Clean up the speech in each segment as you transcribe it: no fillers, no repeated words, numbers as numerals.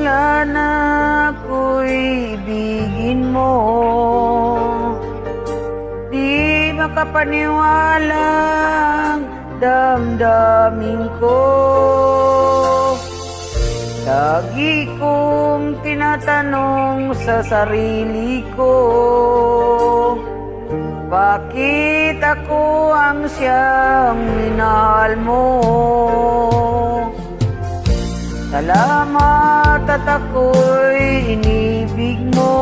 bigla na ako'y ibigin mo. Di makapaniwalang damdamin ko. Lagi kong tinatanong sa sarili ko, bakit ako ang siyang minahal mo? Salamat at ako'y inibig mo.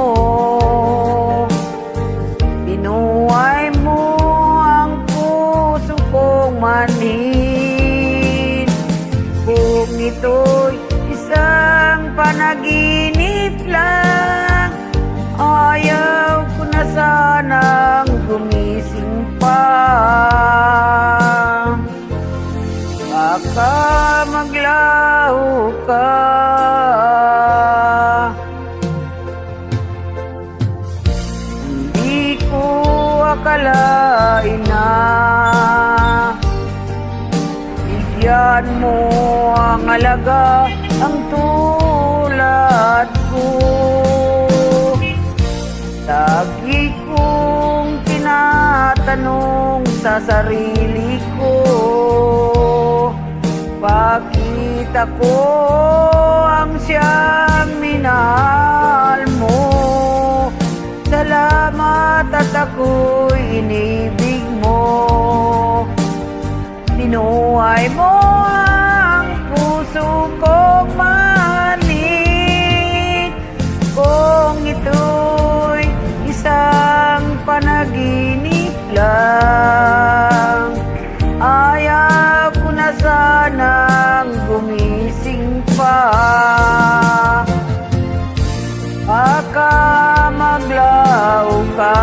Binuhay mo ang puso kong manhin. Kung ito'y isang panaginip lang, ayaw ko na sanang gumising pa. Baka maglaho ka. Hindi ko akalain na bigyan mo ang alaga ang tulad ko. Lagi kong tinatanong sa sarili ko, bakit ako ang siyang minahal mo? Salamat at ako'y inibig mo. Binuhay mo ang puso kong manik. Kung ito'y isang panaginip lang, ayaw ko na sanang gumising pa. Baka maglaho ka.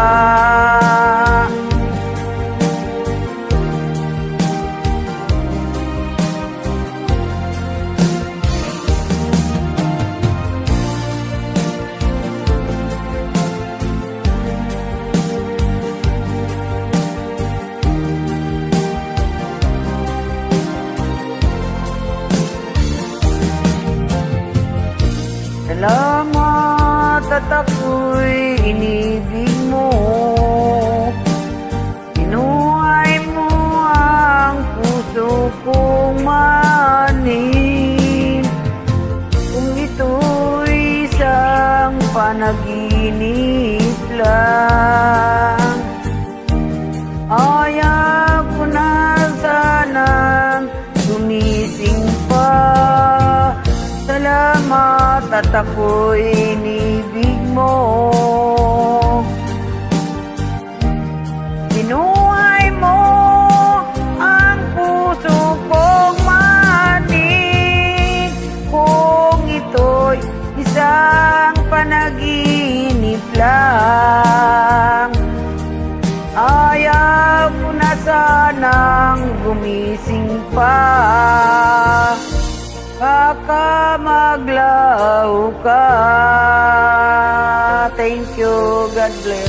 Salamat at ako'y inibig mo. Binuhay mo ang puso kong manin. Kung ito'y isang panaginip lang, ayaw ko na sanang gumising pa. Salamat at ako'y inibig mo. Binuhay mo ang puso kong manik. Kung ito'y isang panaginip lang, ayaw ko na sanang gumising pa. Baka maglaho ka. Thank you. God bless.